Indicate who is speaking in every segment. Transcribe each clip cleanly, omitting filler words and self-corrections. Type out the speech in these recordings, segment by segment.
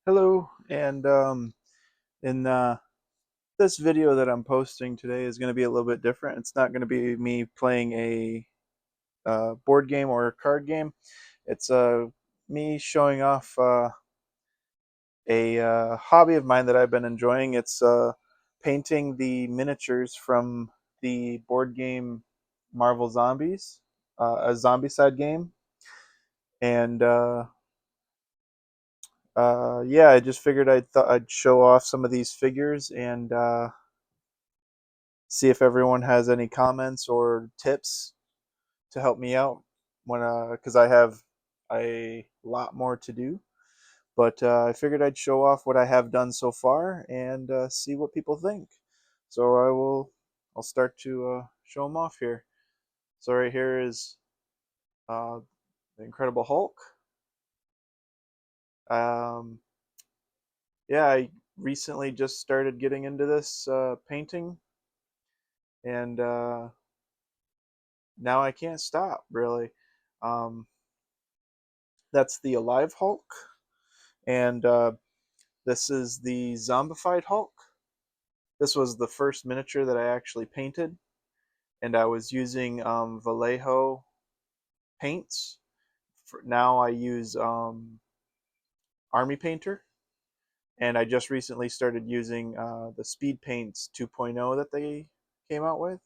Speaker 1: Hello, and in this video that I'm posting today is going to be a little bit different. It's not going to be me playing a board game or a card game. It's me showing off a hobby of mine that I've been enjoying. It's painting the miniatures from the board game Marvel Zombies, a Zombicide game, and yeah, I just figured I'd show off some of these figures and see if everyone has any comments or tips to help me out when because I have a lot more to do. But I figured I'd show off what I have done so far and see what people think. So I'll start to show them off here. So right here is uh, the Incredible Hulk. Um, yeah, I recently just started getting into this painting, and now I can't stop really. Um, that's the Alive Hulk, and this is the Zombified Hulk. This was the first miniature that I actually painted, and I was using Vallejo paints. Now I use Army Painter, and I just recently started using the Speed Paints 2.0 that they came out with,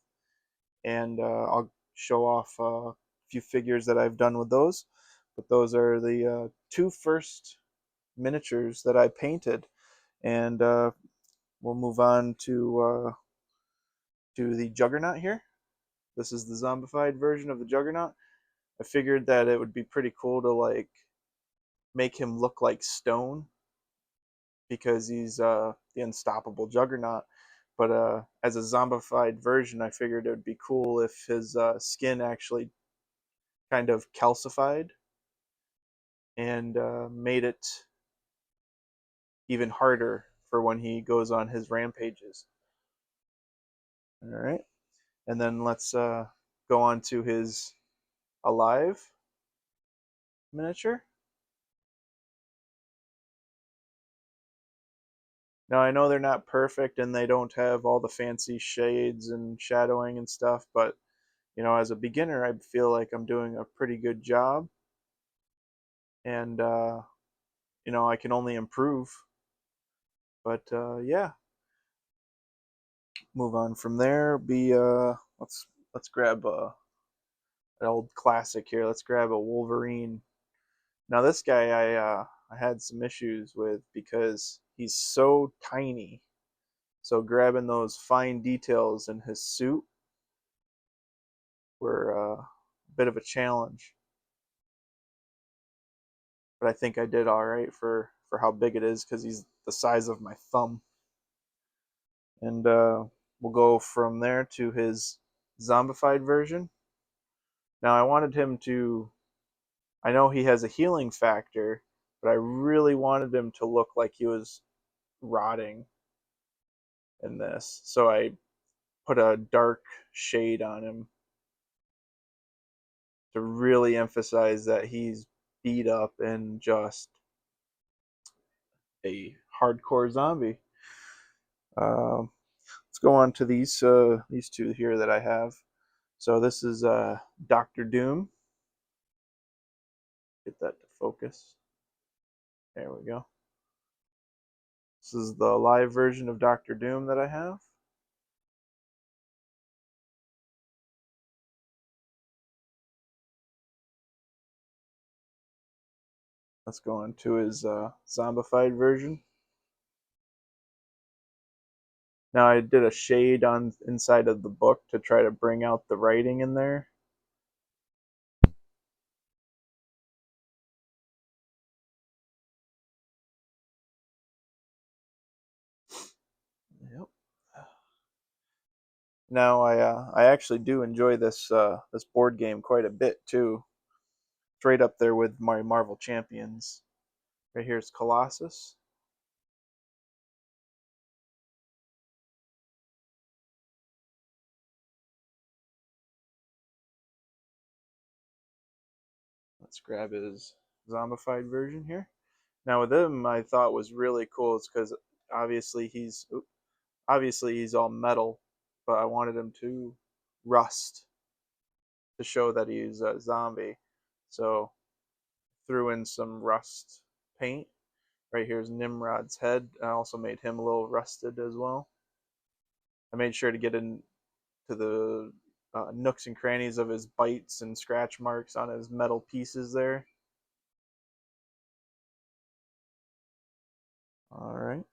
Speaker 1: and I'll show off a few figures that I've done with those. But those are the two first miniatures that I painted, and we'll move on to the Juggernaut here. This is the zombified version of the Juggernaut. I figured that it would be pretty cool to like make him look like stone because he's the unstoppable Juggernaut. But as a zombified version, I figured it would be cool if his skin actually kind of calcified and made it even harder for when he goes on his rampages. All right, and then let's go on to his alive miniature. Now I know they're not perfect and they don't have all the fancy shades and shadowing and stuff, but as a beginner, I feel like I'm doing a pretty good job, and I can only improve. But yeah, move on from there. Be let's grab an old classic here. Let's grab a Wolverine. Now this guy I had some issues with because he's so tiny. So grabbing those fine details in his suit were a bit of a challenge, but I think I did all right for how big it is because he's the size of my thumb. And we'll go from there to his zombified version. Now I wanted him to. I know he has a healing factor, but I really wanted him to look like he was rotting in this, so I put a dark shade on him to really emphasize that he's beat up and just a hardcore zombie. Let's go on to these two here that I have. So this is Doctor Doom. Get that to focus. There we go. This is the live version of Doctor Doom that I have. Let's go on to his zombified version. Now I did a shade on inside of the book to try to bring out the writing in there. Yep. Now I actually do enjoy this board game quite a bit too. It's right up there with my Marvel Champions. Right here is Colossus. Let's grab his zombified version here. Now with him, I thought was really cool is because obviously he's all metal, but I wanted him to rust to show that he's a zombie. So threw in some rust paint. Right here's Nimrod's head. I also made him a little rusted as well. I made sure to get into the nooks and crannies of his bites and scratch marks on his metal pieces there. All right.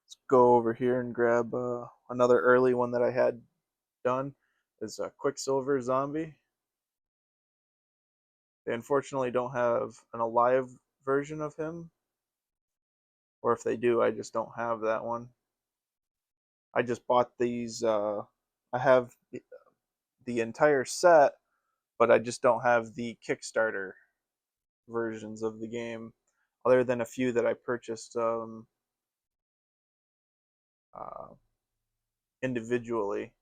Speaker 1: Let's go over here and grab another early one that I had done. Is a Quicksilver zombie. They unfortunately don't have an alive version of him, or if they do, I just don't have that one. I just bought these. I have the entire set, but I just don't have the Kickstarter versions of the game, other than a few that I purchased uh, individually.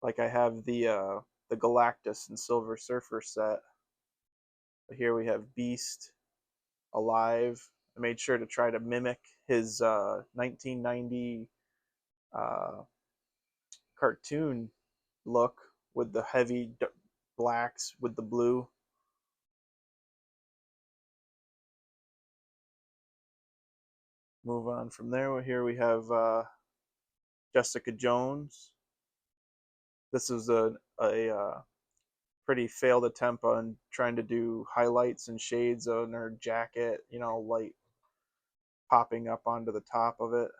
Speaker 1: Like I have the Galactus and Silver Surfer set. But here we have Beast alive. I made sure to try to mimic his 1990 uh, cartoon look with the heavy blacks with the blue. Move on from there. Here we have Jessica Jones. This is a pretty failed attempt on trying to do highlights and shades on her jacket, light popping up onto the top of it,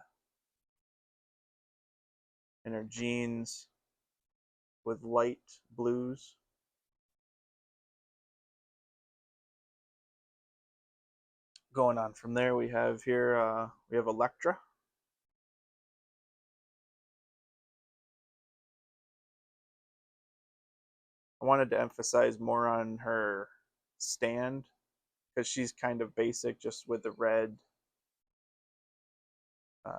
Speaker 1: and her jeans with light blues. Going on from there, we have Elektra. I wanted to emphasize more on her stand because she's kind of basic just with the red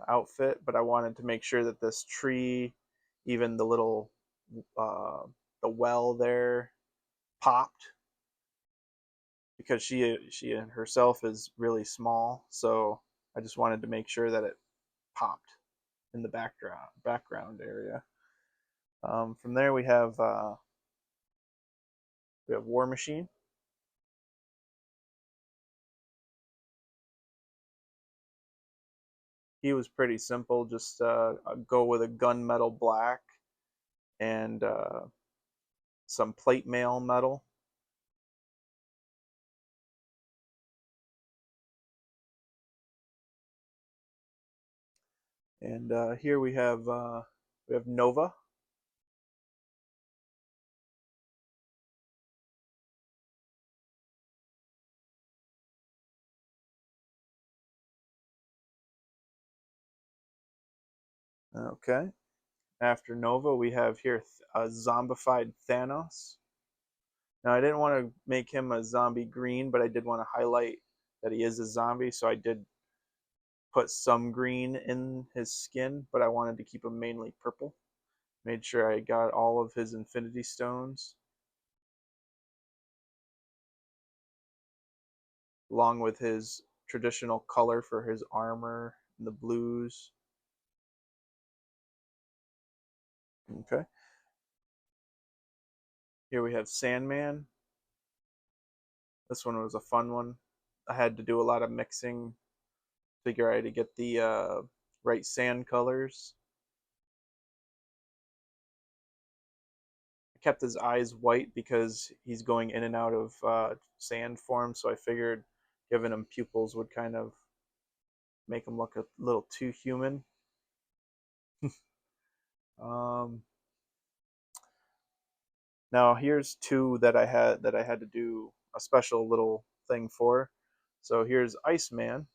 Speaker 1: outfit, but I wanted to make sure that this tree, even the little uh, the well there, popped because she herself is really small. So I just wanted to make sure that it popped in the background area. From there we have War Machine. He was pretty simple. Just go with a gunmetal black and some plate mail metal. And here we have Nova. Okay. After Nova, we have here a zombified Thanos. Now, I didn't want to make him a zombie green, but I did want to highlight that he is a zombie, so I did put some green in his skin, but I wanted to keep him mainly purple. Made sure I got all of his Infinity Stones, along with his traditional color for his armor, and the blues. Okay. Here we have Sandman. This one was a fun one. I had to do a lot of mixing, figure out how to get the right sand colors. I kept his eyes white because he's going in and out of sand form, so I figured giving him pupils would kind of make him look a little too human. um, Now here's two that I had to do a special little thing for. So here's Iceman.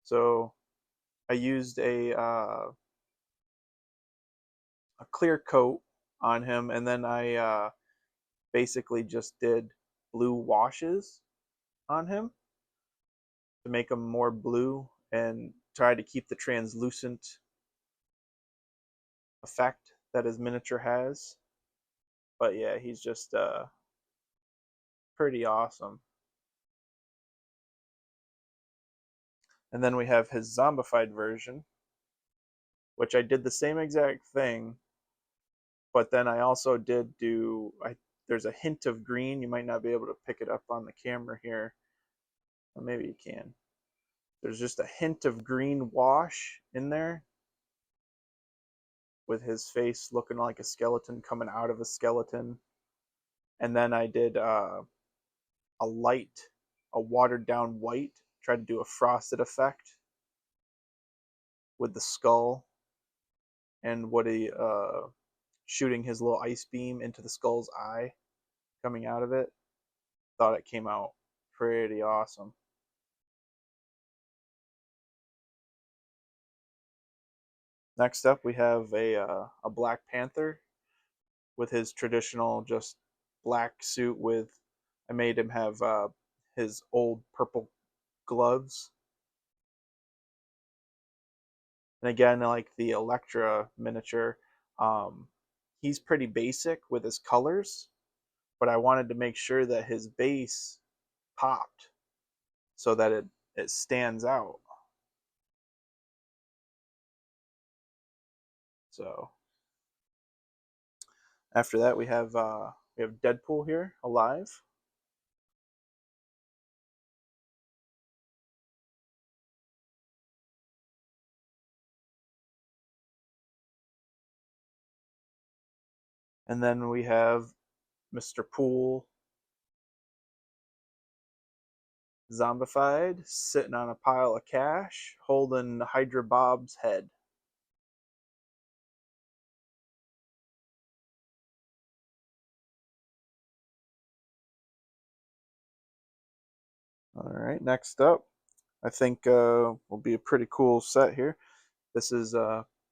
Speaker 1: So I used a clear coat on him, and then I basically just did blue washes on him to make him more blue and try to keep the translucent effect that his miniature has. But yeah, he's just pretty awesome. And then we have his zombified version, which I did the same exact thing, but then I also did there's a hint of green. You might not be able to pick it up on the camera here. Or maybe you can. There's just a hint of green wash in there with his face looking like a skeleton coming out of a skeleton. And then I did a light, a watered down white, tried to do a frosted effect with the skull and Woody shooting his little ice beam into the skull's eye coming out of it. Thought it came out pretty awesome. Next up, we have a Black Panther with his traditional just black suit with. I made him have his old purple gloves. And again, like the Elektra miniature, um, he's pretty basic with his colors, but I wanted to make sure that his base popped so that it stands out. So after that, we have Deadpool here alive. And then we have Mr. Pool zombified, sitting on a pile of cash, holding Hydra Bob's head. All right, next up, I think will be a pretty cool set here. This is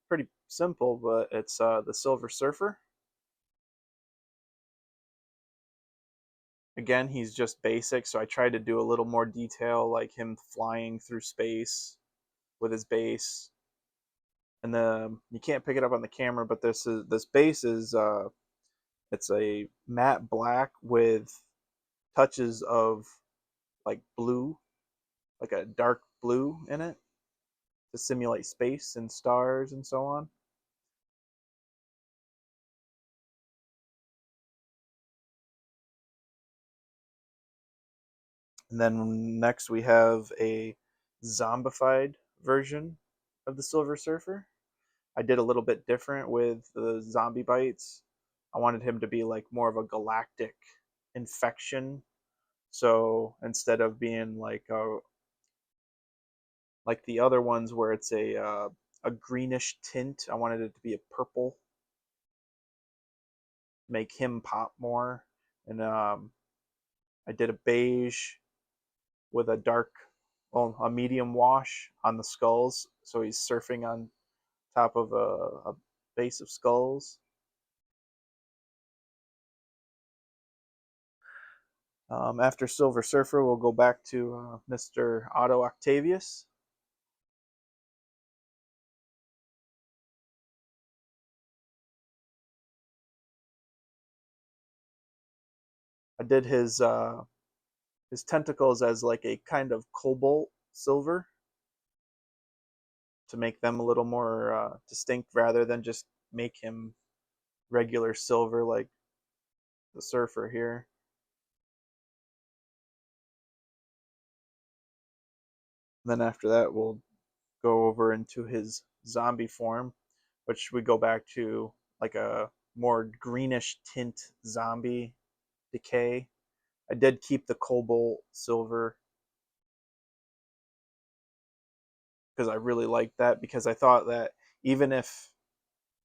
Speaker 1: pretty simple, but it's the Silver Surfer. Again, he's just basic, so I tried to do a little more detail, like him flying through space with his base. And you can't pick it up on the camera, but this base is it's a matte black with touches of like blue, like a dark blue in it to simulate space and stars and so on. And then next we have a zombified version of the Silver Surfer. I did a little bit different with the zombie bites. I wanted him to be like more of a galactic infection. So instead of being like the other ones where it's a greenish tint, I wanted it to be a purple, make him pop more. And I did a beige with a dark, well, a medium wash on the skulls, so he's surfing on top of a base of skulls. After Silver Surfer, we'll go back to Mr. Otto Octavius. I did his tentacles as like a kind of cobalt silver to make them a little more distinct rather than just make him regular silver like the surfer here. And then after that, we'll go over into his zombie form, which we go back to like a more greenish tint zombie decay. I did keep the cobalt silver because I really liked that because I thought that even if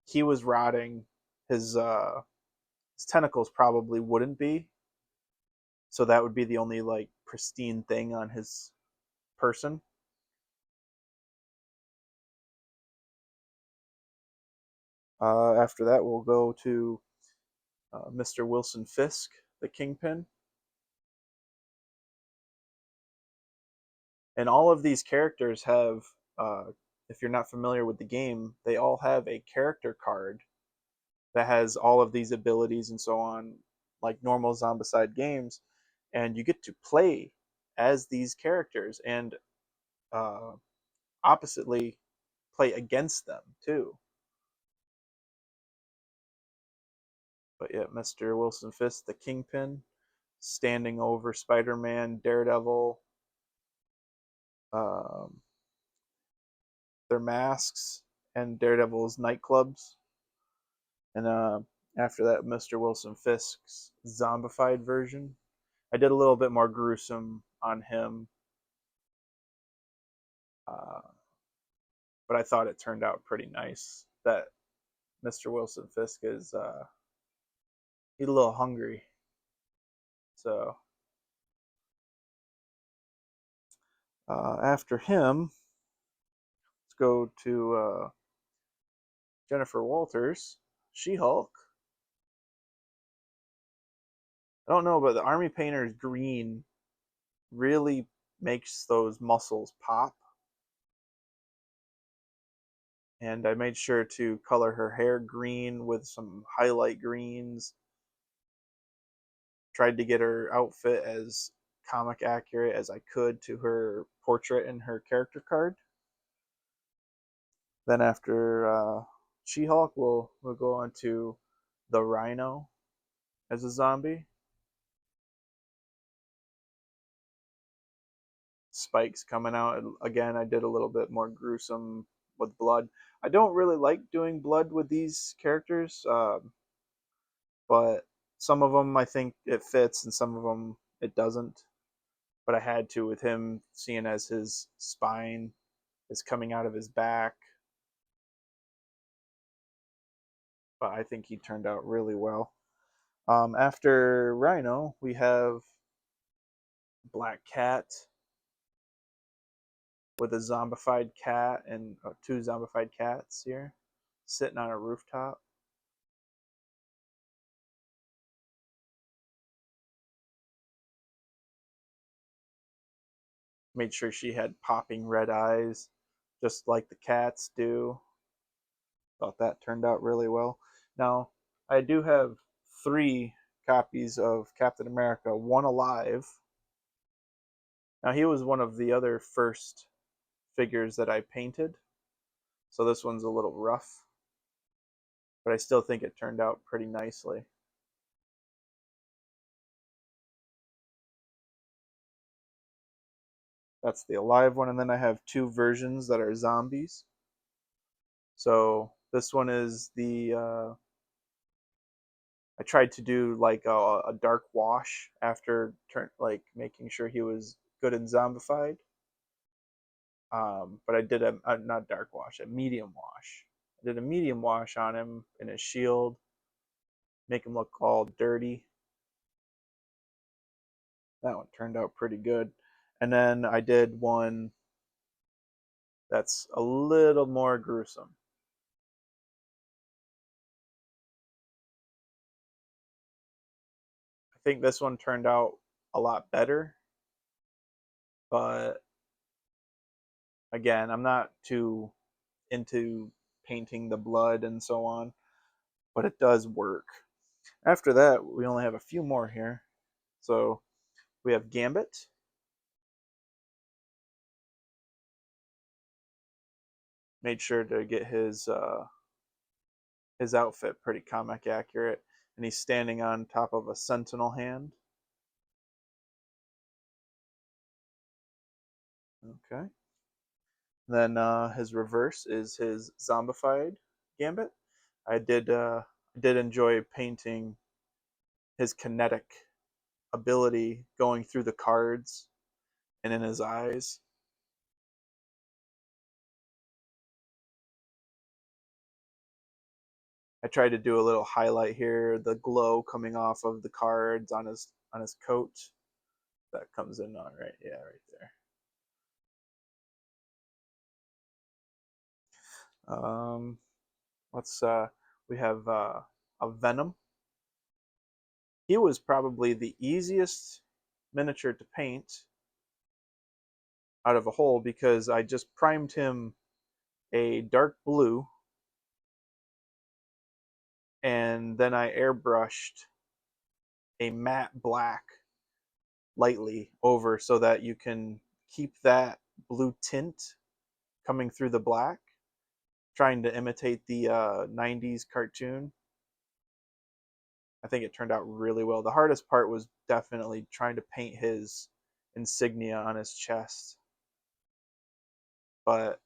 Speaker 1: he was rotting, his his tentacles probably wouldn't be. So that would be the only like pristine thing on his person. After that, we'll go to Mr. Wilson Fisk, the Kingpin. And all of these characters have, if you're not familiar with the game, they all have a character card that has all of these abilities and so on, like normal Zombicide games. And you get to play as these characters. And oppositely play against them too. But yeah, Mr. Wilson Fisk, the Kingpin, standing over Spider-Man, Daredevil, um, their masks, and Daredevil's nightclubs. And after that, Mr. Wilson Fisk's zombified version. I did a little bit more gruesome on him, uh, but I thought it turned out pretty nice. That Mr. Wilson Fisk is he's a little hungry, so after him, let's go to Jennifer Walters, She-Hulk. I don't know, but the Army Painter's green really makes those muscles pop. And I made sure to color her hair green with some highlight greens. Tried to get her outfit as comic accurate as I could to her portrait and her character card. Then after She-Hulk, we'll go on to the Rhino as a zombie. Spikes coming out again. I did a little bit more gruesome with blood. I don't really like doing blood with these characters, but some of them I think it fits, and some of them it doesn't. But I had to with him, seeing as his spine is coming out of his back. But I think he turned out really well. After Rhino, we have Black Cat with a zombified cat and two zombified cats here sitting on a rooftop. Made sure she had popping red eyes, just like the cats do. Thought that turned out really well. Now, I do have 3 copies of Captain America, one alive. Now, he was one of the other first figures that I painted, so this one's a little rough, but I still think it turned out pretty nicely. That's the alive one, and then I have 2 versions that are zombies. So this one is the I tried to do like a dark wash after like making sure he was good and zombified. But I did a not dark wash, a medium wash. I did a medium wash on him in his shield, make him look all dirty. That one turned out pretty good. And then I did one that's a little more gruesome. I think this one turned out a lot better, but again, I'm not too into painting the blood and so on, but it does work. After that, we only have a few more here. So we have Gambit. Made sure to get his outfit pretty comic accurate, and he's standing on top of a sentinel hand. Okay. Then his reverse is his zombified Gambit. I did enjoy painting his kinetic ability going through the cards and in his eyes. I tried to do a little highlight here, the glow coming off of the cards on his coat. That comes in on right, yeah, right there. Let's we have a Venom. He was probably the easiest miniature to paint out of a whole because I just primed him a dark blue and then I airbrushed a matte black lightly over so that you can keep that blue tint coming through the black, trying to imitate the 90s cartoon. I think it turned out really well. The hardest part was definitely trying to paint his insignia on his chest. But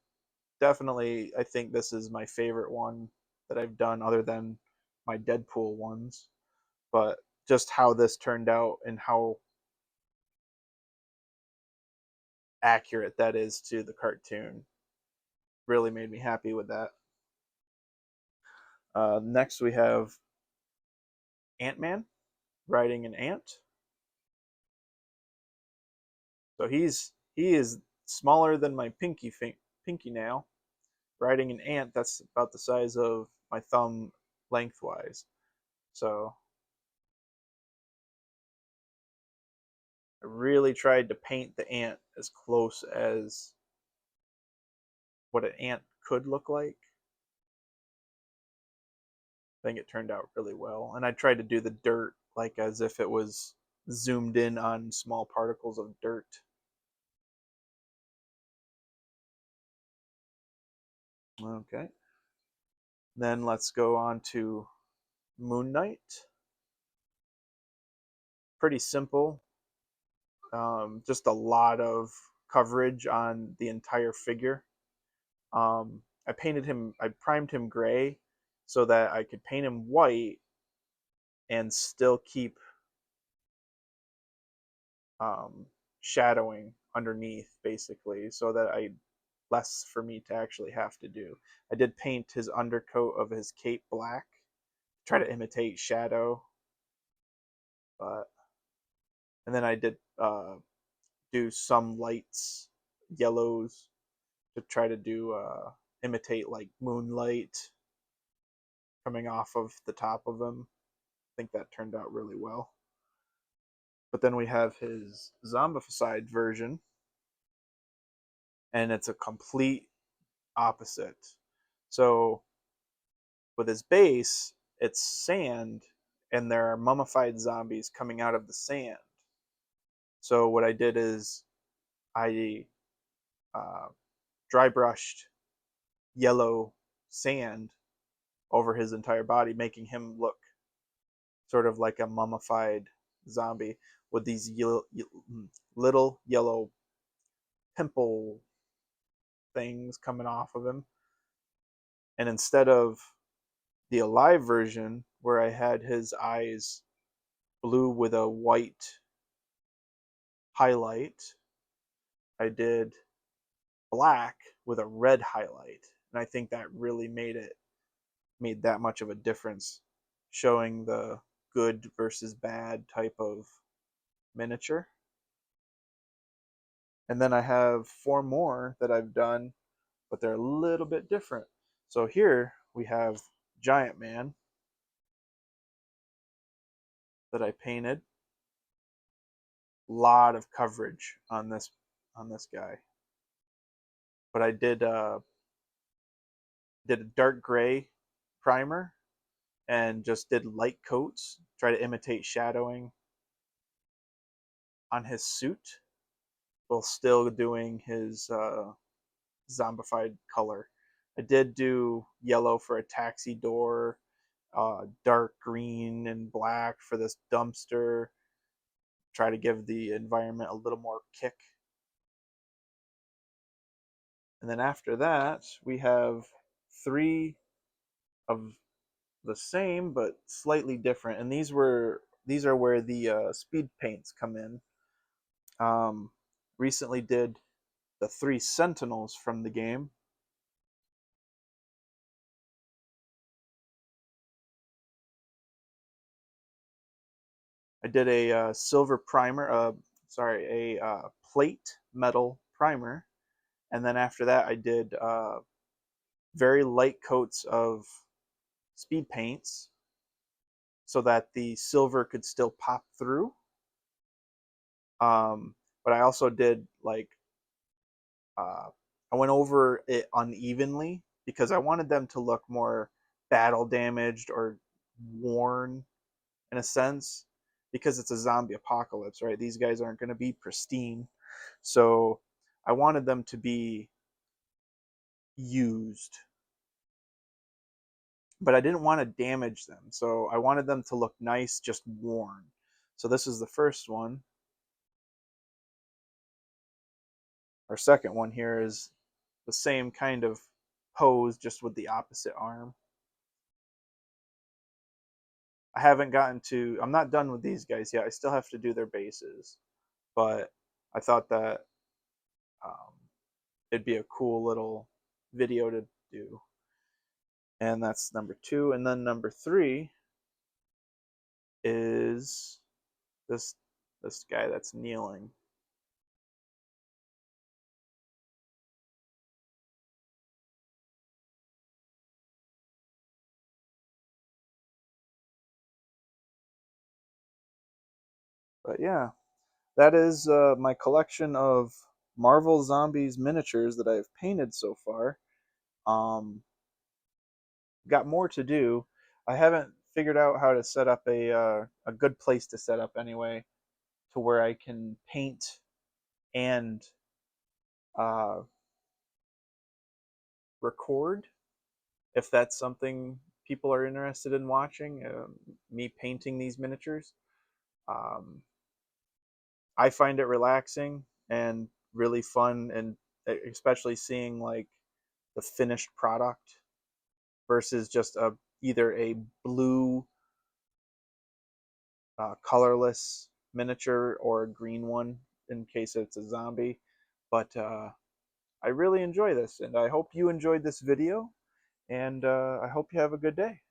Speaker 1: definitely, I think this is my favorite one that I've done, other than my Deadpool ones. But just how this turned out and how accurate that is to the cartoon really made me happy with that. Next, we have Ant-Man riding an ant. So he is smaller than my pinky nail, riding an ant that's about the size of my thumb lengthwise. So I really tried to paint the ant as close as what an ant could look like. I think it turned out really well. And I tried to do the dirt like as if it was zoomed in on small particles of dirt. Okay. Then let's go on to Moon Knight. Pretty simple. Just a lot of coverage on the entire figure. I painted him, I primed him gray so that I could paint him white and still keep shadowing underneath, basically, so that I less for me to actually have to do. I did paint his undercoat of his cape black, try to imitate shadow, but and then I did do some lights, yellows, to try to do imitate like moonlight coming off of the top of him. I think that turned out really well. But then we have his zombified version, and it's a complete opposite. So with his base, it's sand, and there are mummified zombies coming out of the sand. So what I did is I uh, dry brushed yellow sand over his entire body, making him look sort of like a mummified zombie with these little yellow pimple things coming off of him. And instead of the alive version, where I had his eyes blue with a white highlight, I did black with a red highlight. And I think that really made that much of a difference, showing the good versus bad type of miniature. And then I have four more that I've done, but they're a little bit different. So here we have Giant Man that I painted. A lot of coverage on this guy. But I did a dark gray primer and just did light coats, try to imitate shadowing on his suit while still doing his zombified color. I did do yellow for a taxi door, dark green and black for this dumpster. Try to give the environment a little more kick. And then after that, we have three of the same but slightly different. And these are where the speed paints come in. Recently did the three Sentinels from the game. I did a silver primer, a plate metal primer, and then after that I did very light coats of speed paints so that the silver could still pop through. But I also did like I went over it unevenly because I wanted them to look more battle damaged or worn in a sense, because it's a zombie apocalypse, right? These guys aren't going to be pristine. So I wanted them to be used, but I didn't want to damage them. So I wanted them to look nice, just worn. So this is the first one. Our second one here is the same kind of pose, just with the opposite arm. I haven't gotten to, I'm not done with these guys yet. I still have to do their bases, but I thought that um, it'd be a cool little video to do. And that's number 2. And then number 3 is this guy that's kneeling. But yeah, that is my collection of Marvel Zombies miniatures that I've painted so far. Got more to do. I haven't figured out how to set up a good place to set up anyway, to where I can paint and uh, record, if that's something people are interested in watching. Me painting these miniatures. Um, I find it relaxing and really fun, and especially seeing like the finished product versus just either a blue colorless miniature or a green one in case it's a zombie. But I really enjoy this, and I hope you enjoyed this video, and I hope you have a good day.